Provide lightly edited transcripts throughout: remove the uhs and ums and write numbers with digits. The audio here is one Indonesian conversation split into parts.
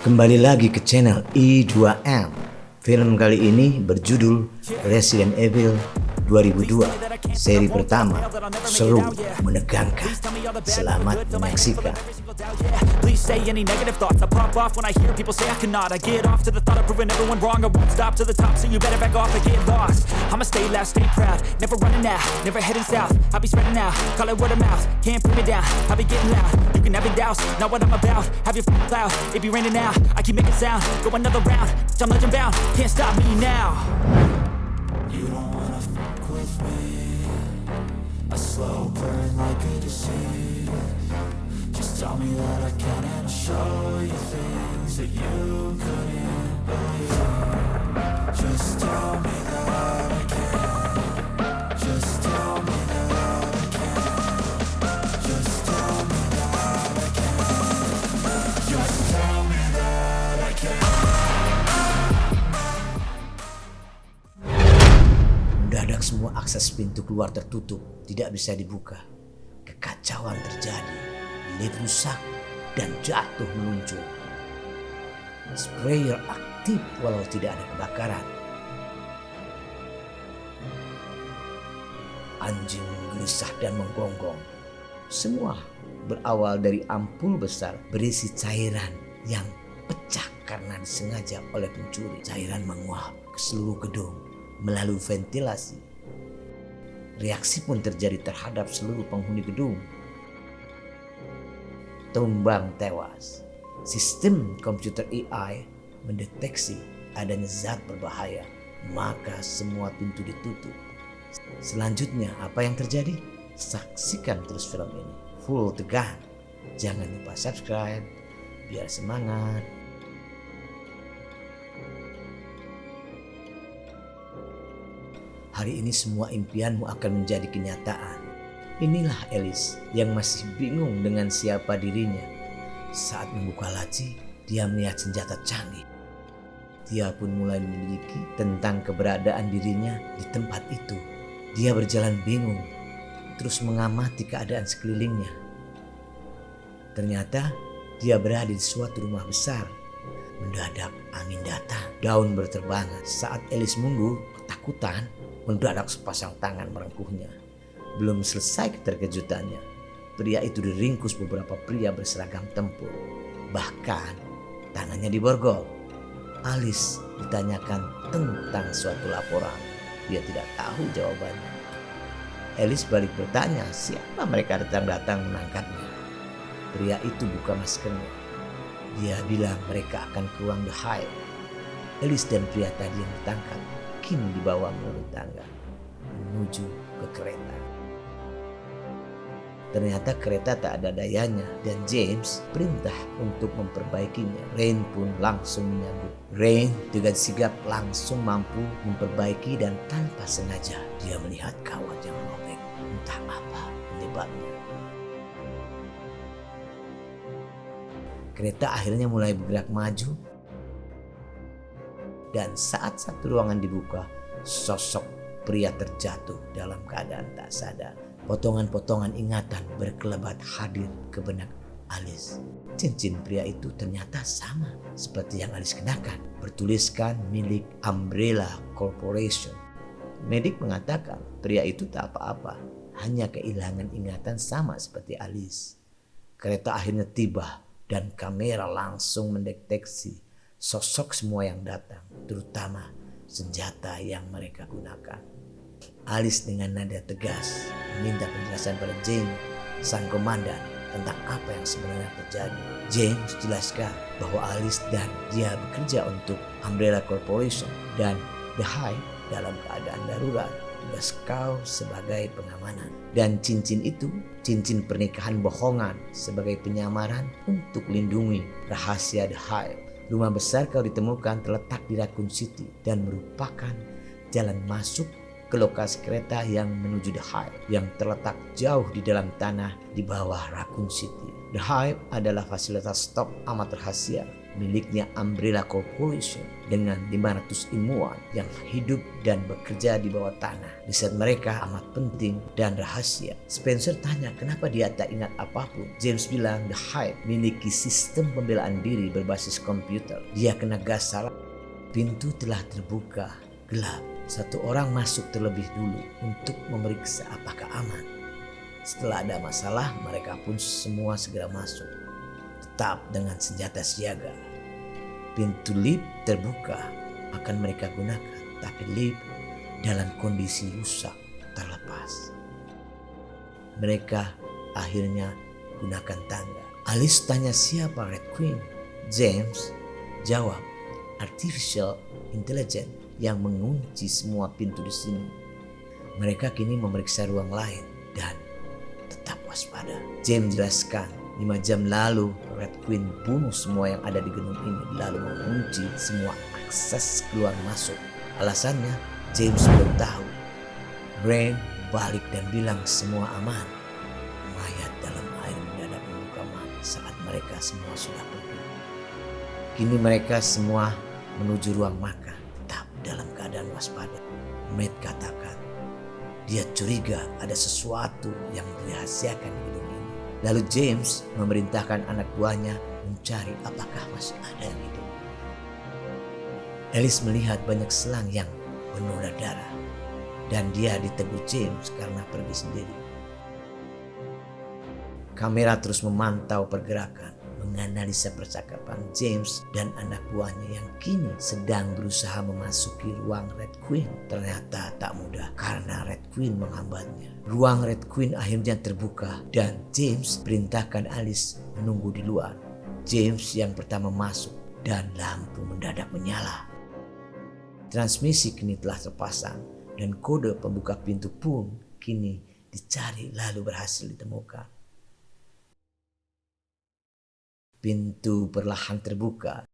Kembali lagi ke channel I2M. Film kali ini berjudul Resident Evil 2002. Seri pertama, seru, menegangkan. Selamat menyaksikan. Please say any negative thoughts. I pop off when I hear people say I cannot. I get off to the thought of proving everyone wrong. I won't stop to the top, so you better back off and get lost. I'ma stay loud, stay proud, never running out, never heading south. I'll be spreading out, call it word of mouth. Can't put me down, I'll be getting loud. You can have it douse, not what I'm about. Have your cloud, it be raining now. I keep making sound, go another round. I'm legend bound, can't stop me now. You don't wanna fuck with me. A slow burn like a disease. Just tell me that I can and I'll show you things that you couldn't believe. Just tell me that I can. Just tell me that I can. Just tell me that I can. Just tell me that I can. Mendadak semua akses pintu keluar tertutup, tidak bisa dibuka. Kekacauan terjadi, lift rusak dan jatuh meluncur. Sprayer aktif walau tidak ada kebakaran. Anjing gelisah dan menggonggong. Semua berawal dari ampul besar berisi cairan yang pecah karena disengaja oleh pencuri. Cairan menguap ke seluruh gedung melalui ventilasi. Reaksi pun terjadi terhadap seluruh penghuni gedung. Tumbang tewas. Sistem komputer AI mendeteksi adanya zat berbahaya, maka semua pintu ditutup. Selanjutnya apa yang terjadi? Saksikan terus film ini full tegang. Jangan lupa subscribe biar semangat. Hari ini semua impianmu akan menjadi kenyataan. Inilah Alice yang masih bingung dengan siapa dirinya. Saat membuka laci, dia melihat senjata canggih. Dia pun mulai menyelidiki tentang keberadaan dirinya di tempat itu. Dia berjalan bingung, terus mengamati keadaan sekelilingnya. Ternyata dia berada di suatu rumah besar. Mendadak angin datang, daun berterbangan. Saat Alice mundur, ketakutan, mendadak sepasang tangan merengkuhnya. Belum selesai keterkejutannya, pria itu diringkus beberapa pria berseragam tempur. Bahkan tangannya diborgol. Alice ditanyakan tentang suatu laporan. Dia tidak tahu jawabannya. Alice balik bertanya siapa mereka datang menangkapnya. Pria itu buka maskernya. Dia bilang mereka akan ke ruang The Hive. Alice dan pria tadi yang ditangkap kini dibawa melalui tangga menuju ke kereta. Ternyata kereta tak ada dayanya dan James perintah untuk memperbaikinya. Rain pun langsung menyambut. Rain dengan sigap langsung mampu memperbaiki dan tanpa sengaja dia melihat kawat yang robek. Entah apa penyebabnya. Kereta akhirnya mulai bergerak maju dan saat satu ruangan dibuka, sosok pria terjatuh dalam keadaan tak sadar. Potongan-potongan ingatan berkelebat hadir ke benak Alice. Cincin pria itu ternyata sama seperti yang Alice kenakan, bertuliskan milik Umbrella Corporation. Medik mengatakan pria itu tak apa-apa, hanya kehilangan ingatan sama seperti Alice. Kereta akhirnya tiba dan kamera langsung mendeteksi sosok semua yang datang, terutama senjata yang mereka gunakan. Alice dengan nada tegas meminta penjelasan pada James, sang komandan, tentang apa yang sebenarnya terjadi. James jelaskan bahwa Alice dan dia bekerja untuk Umbrella Corporation dan The Hive dalam keadaan darurat. Tugas kau sebagai pengamanan. Dan cincin itu, cincin pernikahan bohongan sebagai penyamaran untuk lindungi rahasia The Hive. Rumah besar kau ditemukan terletak di Raccoon City dan merupakan jalan masuk ke lokasi kereta yang menuju The Hive yang terletak jauh di dalam tanah di bawah Raccoon City. The Hive adalah fasilitas stok amat rahasia miliknya Umbrella Corporation dengan 500 ilmuwan yang hidup dan bekerja di bawah tanah. Riset mereka amat penting dan rahasia. Spencer tanya kenapa dia tak ingat apapun. James bilang The Hive memiliki sistem pembelaan diri berbasis komputer. Dia kena gas salah. Pintu telah terbuka, gelap. Satu orang masuk terlebih dulu untuk memeriksa apakah aman. Setelah ada masalah, mereka pun semua segera masuk. Tetap dengan senjata siaga. Pintu lift terbuka akan mereka gunakan, tapi lift dalam kondisi rusak terlepas. Mereka akhirnya gunakan tangga. Alice tanya siapa Red Queen. James jawab, artificial intelligence yang mengunci semua pintu di sini. Mereka kini memeriksa ruang lain dan tetap waspada. James jelaskan 5 jam lalu Red Queen bunuh semua yang ada di gedung ini lalu mengunci semua akses keluar masuk. Alasannya James belum tahu. Rain balik dan bilang semua aman. Mayat dalam air mendadak membuka mata saat mereka semua sudah pergi. Kini mereka semua menuju ruang makan, tetap dalam keadaan waspada. Matt katakan dia curiga ada sesuatu yang dirahasiakan di gedung ini. Lalu James memerintahkan anak buahnya mencari apakah masih ada yang hidup. Alice melihat banyak selang yang penuh darah dan dia ditegur James karena pergi sendiri. Kamera terus memantau pergerakan, menganalisa percakapan James dan anak buahnya yang kini sedang berusaha memasuki ruang Red Queen. Ternyata tak mudah karena Red Queen menghambatnya. Ruang Red Queen akhirnya terbuka dan James perintahkan Alice menunggu di luar. James yang pertama masuk dan lampu mendadak menyala. Transmisi kini telah terpasang dan kode pembuka pintu pun kini dicari lalu berhasil ditemukan. Pintu perlahan terbuka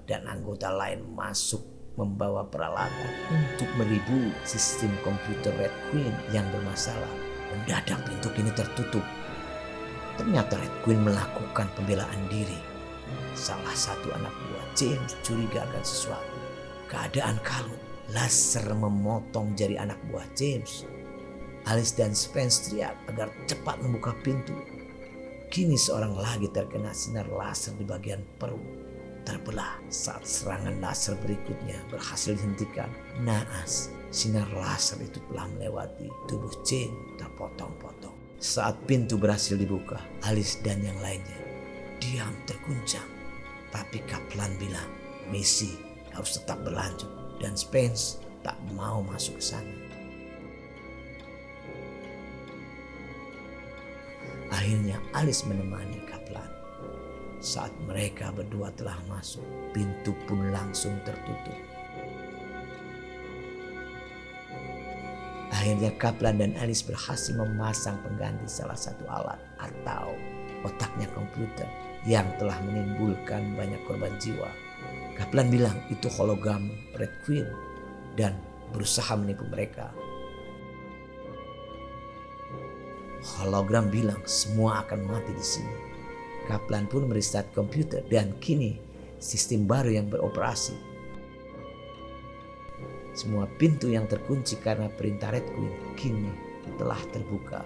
dan anggota lain masuk membawa peralatan untuk meribut sistem komputer Red Queen yang bermasalah. Mendadak pintu kini tertutup. Ternyata Red Queen melakukan pembelaan diri. Salah satu anak buah James curiga akan sesuatu. Keadaan kalut. Laser memotong jari anak buah James. Alice dan Spence teriak agar cepat membuka pintu. Kini seorang lagi terkena sinar laser di bagian perut. Terbelah saat serangan laser berikutnya berhasil dihentikan. Naas, sinar laser itu telah melewati tubuh Jane terpotong-potong. Saat pintu berhasil dibuka, Alice dan yang lainnya diam terguncang. Tapi Kaplan bilang misi harus tetap berlanjut dan Spence tak mau masuk ke sana. Akhirnya Alice menemani Kaplan. Saat mereka berdua telah masuk, pintu pun langsung tertutup. Akhirnya Kaplan dan Alice berhasil memasang pengganti salah satu alat atau otaknya komputer yang telah menimbulkan banyak korban jiwa. Kaplan bilang itu hologram Red Queen dan berusaha menipu mereka. Hologram bilang semua akan mati di sini. Kaplan pun merestart komputer dan kini sistem baru yang beroperasi. Semua pintu yang terkunci karena perintah Red Queen kini telah terbuka.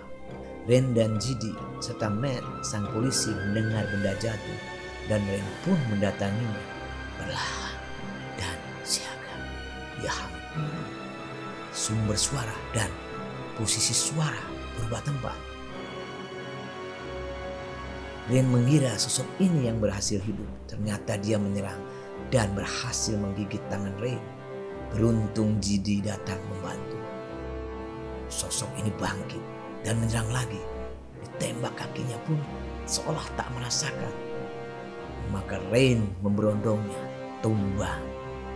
Ren dan Gidi serta Matt sang polisi mendengar benda jatuh dan Ren pun mendatanginya perlahan dan siaga. Dia hampir sumber suara dan posisi suara berubah tempat. Ren mengira sosok ini yang berhasil hidup. Ternyata dia menyerang dan berhasil menggigit tangan Ren. Beruntung Gidi datang membantu. Sosok ini bangkit dan menyerang lagi. Ditembak kakinya pun seolah tak merasakan. Maka Ren memberondongnya, tumbang.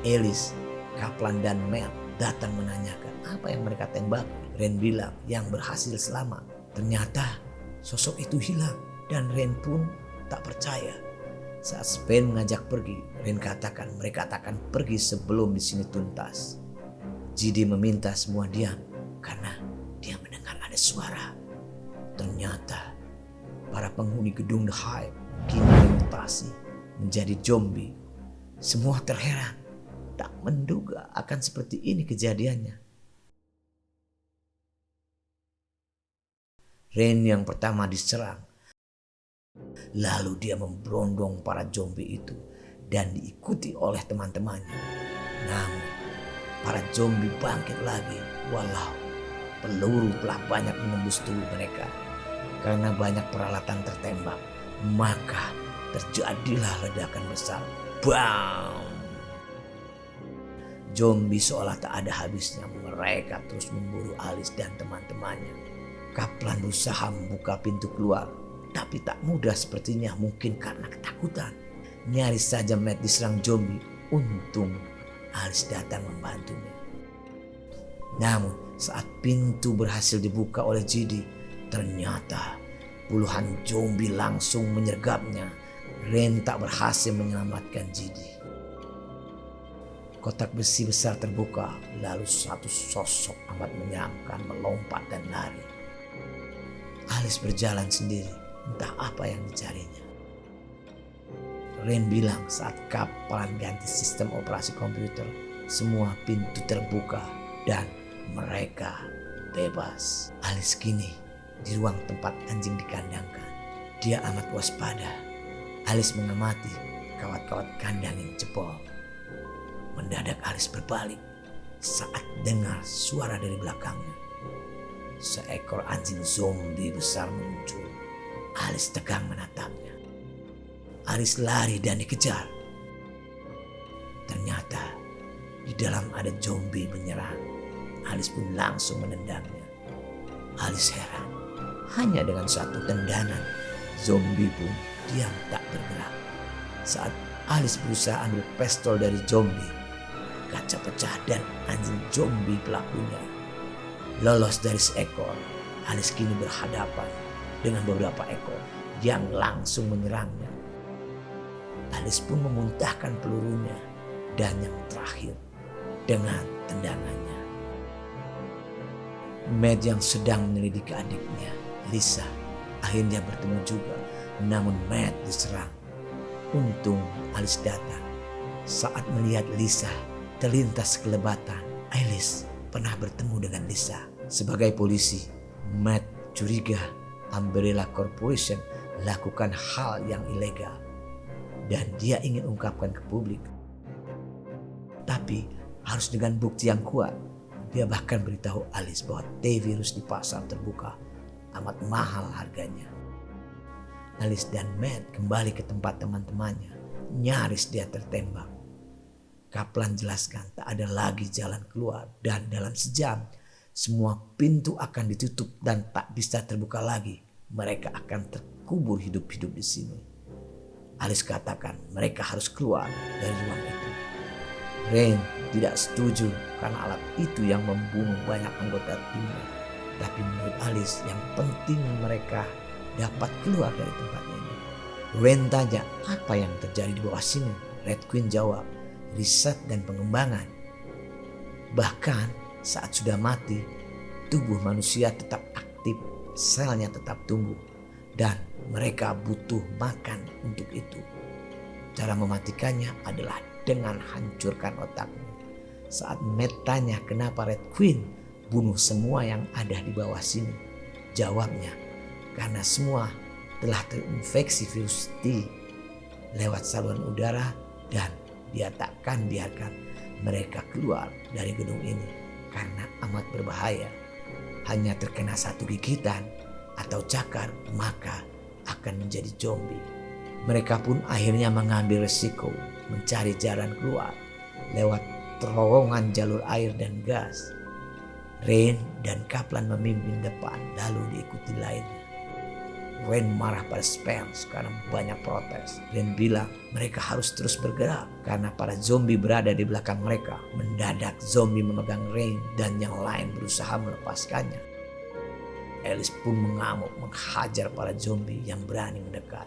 Alice, Kaplan dan Matt datang menanyakan apa yang mereka tembak. Ren bilang yang berhasil selamat. Ternyata sosok itu hilang. Dan Ren pun tak percaya. Saat Spen mengajak pergi, Ren katakan mereka akan pergi sebelum di sini tuntas. Gidi meminta semua diam karena dia mendengar ada suara. Ternyata para penghuni gedung The Hive kini bermutasi menjadi zombie. Semua terheran, tak menduga akan seperti ini kejadiannya. Rain yang pertama diserang. Lalu dia memberondong para zombie itu dan diikuti oleh teman-temannya. Namun para zombie bangkit lagi walau peluru telah banyak menembus tubuh mereka. Karena banyak peralatan tertembak, maka terjadilah ledakan besar. Bam! Zombie seolah tak ada habisnya. Mereka terus memburu Alice dan teman-temannya. Kaplan berusaha membuka pintu keluar, tapi tak mudah sepertinya, mungkin karena ketakutan. Nyaris saja Matt diserang zombie. Untung Alice datang membantunya. Namun saat pintu berhasil dibuka oleh GD, ternyata puluhan zombie langsung menyergapnya. Rain tak berhasil menyelamatkan GD. Kotak besi besar terbuka, lalu satu sosok amat menyeramkan melompat dan lari. Alice berjalan sendiri, entah apa yang dicarinya. Rain bilang saat kapal ganti sistem operasi komputer, semua pintu terbuka dan mereka bebas. Alice kini di ruang tempat anjing dikandangkan. Dia amat waspada. Alice mengamati kawat-kawat kandang yang jebol. Mendadak Alice berbalik saat dengar suara dari belakangnya. Seekor anjing zombie besar muncul. Alice tegang menatapnya. Alice lari dan dikejar. Ternyata di dalam ada zombie menyerang. Alice pun langsung menendangnya. Alice heran. Hanya dengan satu tendangan, zombie pun diam tak bergerak. Saat Alice berusaha ambil pistol dari zombie, kaca pecah dan anjing zombie pelakunya lolos dari seekor. Alice kini berhadapan dengan beberapa ekor yang langsung menyerangnya. Alice pun memuntahkan pelurunya dan yang terakhir dengan tendangannya. Matt yang sedang menyelidiki adiknya, Lisa, akhirnya bertemu juga. Namun Matt diserang. Untung Alice datang. Saat melihat Lisa terlintas kelebatan, Alice pernah bertemu dengan Lisa. Sebagai polisi, Matt curiga Umbrella Corporation lakukan hal yang ilegal dan dia ingin ungkapkan ke publik. Tapi harus dengan bukti yang kuat. Dia bahkan beritahu Alice bahwa T-virus di pasar terbuka amat mahal harganya. Alice dan Matt kembali ke tempat teman-temannya. Nyaris dia tertembak. Kaplan jelaskan tak ada lagi jalan keluar dan dalam sejam semua pintu akan ditutup dan tak bisa terbuka lagi. Mereka akan terkubur hidup-hidup di sini. Alice katakan mereka harus keluar dari ruang itu. Rain tidak setuju karena alat itu yang membunuh banyak anggota timnya. Tapi menurut Alice yang penting mereka dapat keluar dari tempat ini. Rain tanya apa yang terjadi di bawah sini. Red Queen jawab, riset dan pengembangan. Bahkan saat sudah mati, tubuh manusia tetap aktif, selnya tetap tumbuh, dan mereka butuh makan untuk itu. Cara mematikannya adalah dengan hancurkan otaknya. Saat Matt tanya kenapa Red Queen bunuh semua yang ada di bawah sini, jawabnya karena semua telah terinfeksi virus T lewat saluran udara dan dia takkan biarkan mereka keluar dari gedung ini karena amat berbahaya. Hanya terkena satu gigitan atau cakar maka akan menjadi zombie. Mereka pun akhirnya mengambil resiko mencari jalan keluar lewat terowongan jalur air dan gas. Rain dan Kaplan memimpin depan lalu diikuti lainnya. Rain marah pada Spence karena banyak protes. Rain bilang mereka harus terus bergerak karena para zombie berada di belakang mereka. Mendadak zombie memegang Rain dan yang lain berusaha melepaskannya. Alice pun mengamuk menghajar para zombie yang berani mendekat.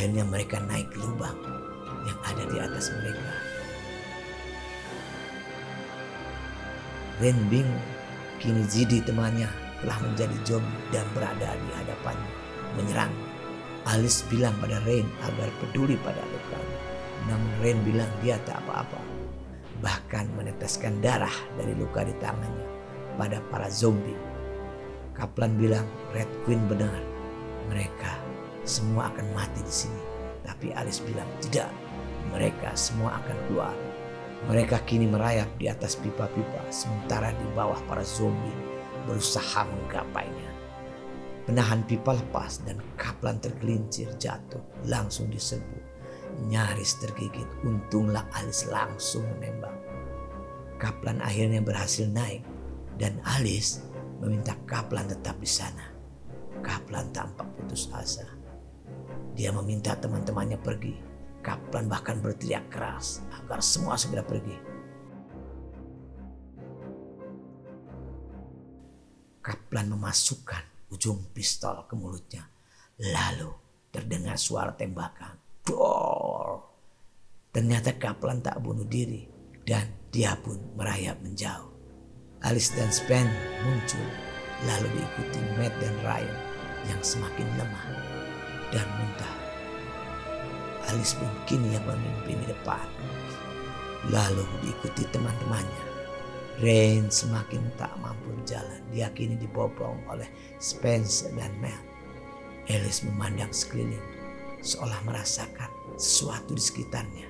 Akhirnya mereka naik ke lubang yang ada di atas mereka. Rain bingung. Kini Zidi temannya telah menjadi zombie dan berada di hadapannya menyerang. Alice bilang pada Rain agar peduli pada lukanya. Namun Rain bilang dia tak apa-apa. Bahkan meneteskan darah dari luka di tangannya pada para zombie. Kaplan bilang Red Queen benar. Mereka semua akan mati di sini. Tapi Alice bilang tidak. Mereka semua akan keluar. Mereka kini merayap di atas pipa-pipa sementara di bawah para zombie berusaha menggapainya. Penahan pipa lepas dan Kaplan tergelincir jatuh langsung diserbu. Nyaris tergigit, untunglah Alice langsung menembak. Kaplan akhirnya berhasil naik dan Alice meminta Kaplan tetap di sana. Kaplan tampak putus asa. Dia meminta teman-temannya pergi. Kaplan bahkan berteriak keras agar semua segera pergi. Kaplan memasukkan ujung pistol ke mulutnya. Lalu terdengar suara tembakan. Bor! Ternyata Kaplan tak bunuh diri dan dia pun merayap menjauh. Alice dan Spen muncul lalu diikuti Matt dan Ryan yang semakin lemah dan muntah. Alice pun kini yang memimpin di depan. Lalu diikuti teman-temannya. Rain semakin tak mampu berjalan. Dia kini dibopong oleh Spence dan Mel. Alice memandang sekeliling seolah merasakan sesuatu di sekitarnya.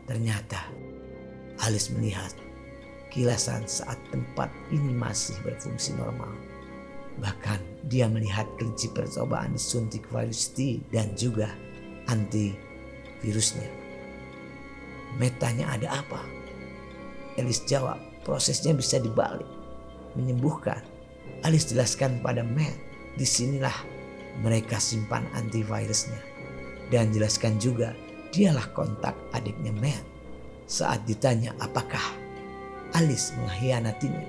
Ternyata Alice melihat kilasan saat tempat ini masih berfungsi normal. Bahkan dia melihat kelinci percobaan disuntik virus T dan juga antivirusnya. Matt tanya ada apa? Alice jawab prosesnya bisa dibalik, menyembuhkan. Alice jelaskan pada Matt, disinilah mereka simpan antivirusnya. Dan jelaskan juga dialah kontak adiknya Matt. Saat ditanya apakah Alice mengkhianatinya,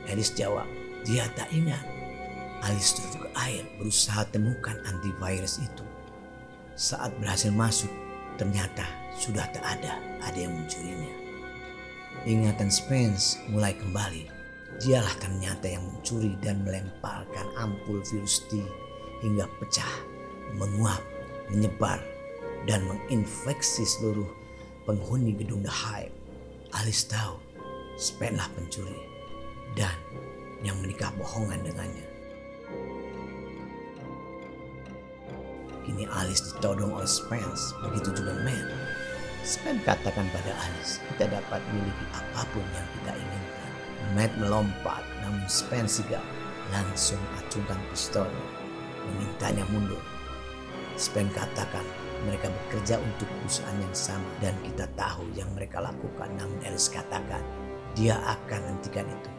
Alice jawab dia tak ingat. Alice turun ke air berusaha temukan antivirus itu. Saat berhasil masuk, ternyata sudah tak ada yang mencurinya. Ingatan Spence mulai kembali. Dialah ternyata yang mencuri dan melemparkan ampul virus T hingga pecah, menguap, menyebar, dan menginfeksi seluruh penghuni gedung The Hive. Alice tahu Spence lah pencuri dan yang menikah bohongan dengannya. Kini Alice ditodong oleh Spence, begitu juga Matt. Spence katakan pada Alice, kita dapat miliki apapun yang kita inginkan. Matt melompat, namun Spence sigap, langsung acungkan pistolnya, memintanya mundur. Spence katakan mereka bekerja untuk perusahaan yang sama dan kita tahu yang mereka lakukan. Namun Alice katakan dia akan hentikan itu.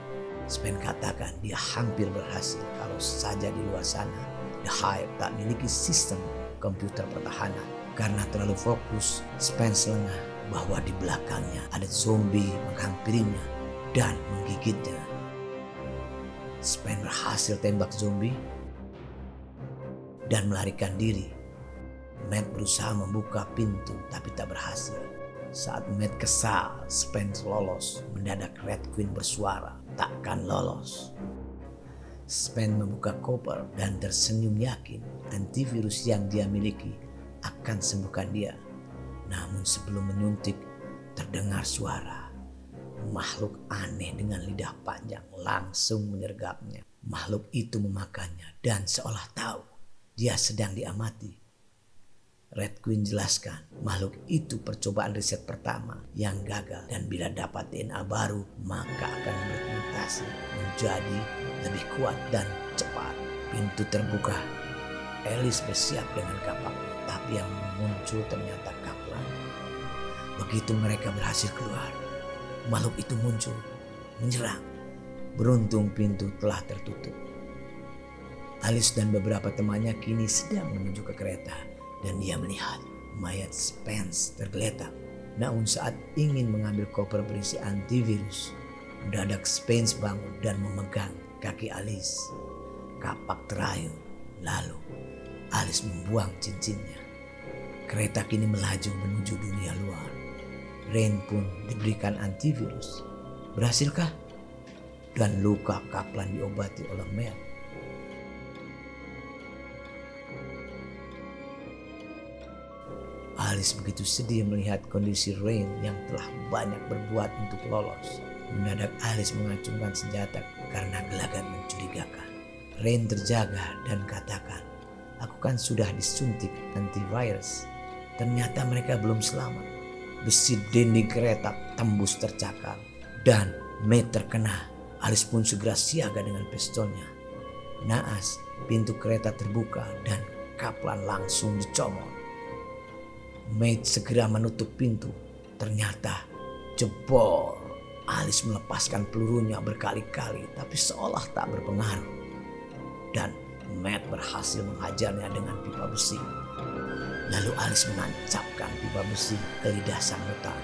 Spence katakan dia hampir berhasil kalau saja di luar sana The Hive tak memiliki sistem komputer pertahanan. Karena terlalu fokus, Spence lengah bahwa di belakangnya ada zombie menghampirinya dan menggigitnya. Spence berhasil tembak zombie dan melarikan diri. Matt berusaha membuka pintu tapi tak berhasil. Saat Matt kesal, Spence lolos. Mendadak Red Queen bersuara, takkan lolos. Spence membuka koper dan tersenyum yakin antivirus yang dia miliki akan sembuhkan dia. Namun sebelum menyuntik, terdengar suara. Makhluk aneh dengan lidah panjang langsung menyergapnya. Makhluk itu memakannya dan seolah tahu dia sedang diamati. Red Queen jelaskan, makhluk itu percobaan riset pertama yang gagal dan bila dapat DNA baru maka akan bermutasi menjadi lebih kuat dan cepat. Pintu terbuka. Alice bersiap dengan kapaknya, tapi yang muncul ternyata Kaplan. Begitu mereka berhasil keluar, makhluk itu muncul, menyerang. Beruntung pintu telah tertutup. Alice dan beberapa temannya kini sedang menuju ke kereta. Dan dia melihat mayat Spence tergeletak. Namun saat ingin mengambil koper berisi antivirus, mendadak Spence bangun dan memegang kaki Alice. Kapak terayun. Lalu Alice membuang cincinnya. Kereta kini melaju menuju dunia luar. Rain pun diberikan antivirus. Berhasilkah? dan luka Kaplan diobati oleh Matt. Alice begitu sedih melihat kondisi Rain yang telah banyak berbuat untuk lolos. Mendadak Alice mengacungkan senjata karena gelagat mencurigakan. Rain terjaga dan katakan, "Aku kan sudah disuntik antivirus." Ternyata mereka belum selamat. Besi dinding kereta tembus tercakar dan Matt terkena. Alice pun segera siaga dengan pistolnya. Naas, pintu kereta terbuka dan Kaplan langsung dicomot. Matt segera menutup pintu. Ternyata jebol. Alice melepaskan pelurunya berkali-kali tapi seolah tak berpengaruh. Dan Matt berhasil menghajarnya dengan pipa besi. Lalu Alice menancapkan pipa besi ke lidah sang mutan.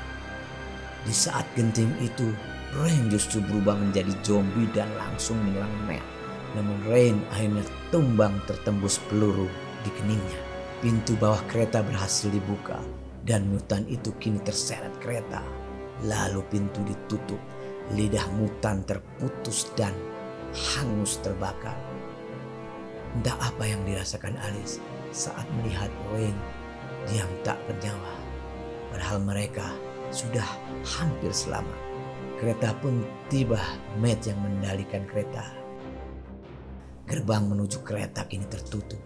Di saat genting itu, Rain justru berubah menjadi zombie dan langsung menyerang Matt. Namun Rain akhirnya tumbang tertembus peluru di keningnya. Pintu bawah kereta berhasil dibuka dan mutan itu kini terseret kereta. Lalu pintu ditutup, lidah mutan terputus dan hangus terbakar. Entah apa yang dirasakan Alice saat melihat Rain diam tak bernyawa. Padahal mereka sudah hampir selamat. Kereta pun tiba. Matt yang mengendalikan kereta. Gerbang menuju kereta kini tertutup.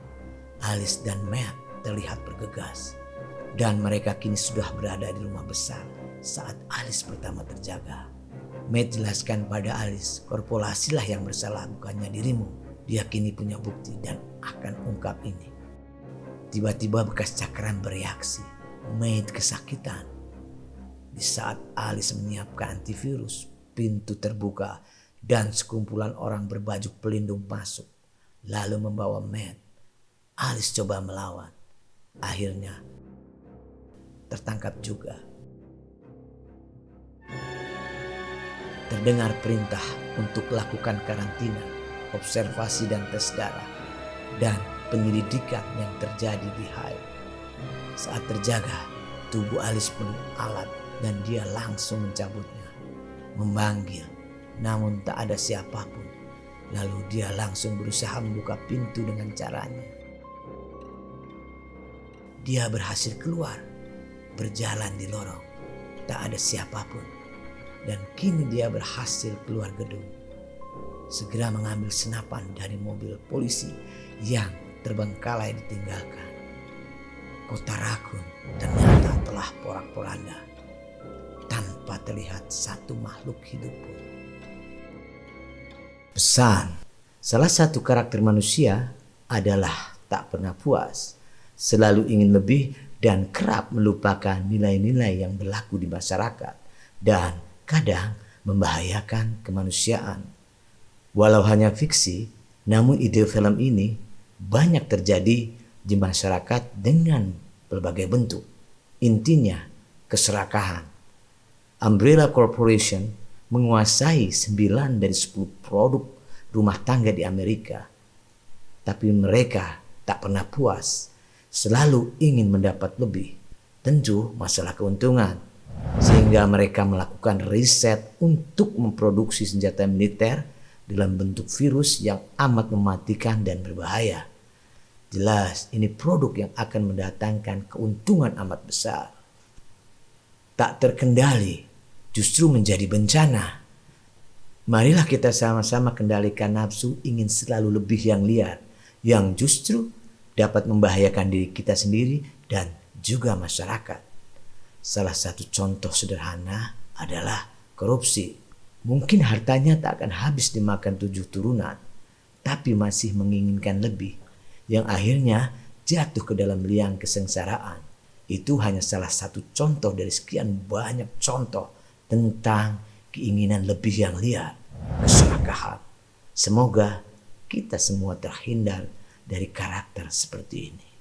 Alice dan Matt terlihat bergegas. Dan mereka kini sudah berada di rumah besar saat Alice pertama terjaga. Matt jelaskan pada Alice, korporasilah yang bersalah, bukannya dirimu. Dia kini punya bukti dan akan ungkap ini. Tiba-tiba bekas cakram bereaksi. Matt kesakitan. Di saat Alice menyiapkan antivirus, pintu terbuka dan sekumpulan orang berbaju pelindung masuk. Lalu membawa Matt. Alice coba melawan. Akhirnya tertangkap juga. Terdengar perintah untuk lakukan karantina, observasi dan tes darah, dan penyelidikan yang terjadi di Hive. Saat terjaga, tubuh Alice penuh alat dan dia langsung mencabutnya. Memanggil, namun tak ada siapapun. Lalu dia langsung berusaha membuka pintu dengan caranya. Dia berhasil keluar, berjalan di lorong. Tak ada siapapun. Dan kini dia berhasil keluar gedung. Segera mengambil senapan dari mobil polisi yang terbengkalai ditinggalkan. Kota Raccoon ternyata telah porak-poranda tanpa terlihat satu makhluk hidup pun. Pesan, salah satu karakter manusia adalah tak pernah puas, selalu ingin lebih dan kerap melupakan nilai-nilai yang berlaku di masyarakat dan kadang membahayakan kemanusiaan. Walau hanya fiksi, namun ide film ini banyak terjadi di masyarakat dengan berbagai bentuk. Intinya, keserakahan. Umbrella Corporation menguasai 9 dari 10 produk rumah tangga di Amerika. Tapi mereka tak pernah puas, selalu ingin mendapat lebih. Tentu masalah keuntungan. Sehingga mereka melakukan riset untuk memproduksi senjata militer dalam bentuk virus yang amat mematikan dan berbahaya. Jelas ini produk yang akan mendatangkan keuntungan amat besar. Tak terkendali justru menjadi bencana. Marilah kita sama-sama kendalikan nafsu ingin selalu lebih yang liar, yang justru dapat membahayakan diri kita sendiri dan juga masyarakat. Salah satu contoh sederhana adalah korupsi. Mungkin hartanya tak akan habis dimakan 7 turunan, tapi masih menginginkan lebih, yang akhirnya jatuh ke dalam liang kesengsaraan. Itu hanya salah satu contoh dari sekian banyak contoh tentang keinginan lebih yang liar, keserakahan. Semoga kita semua terhindar dari karakter seperti ini.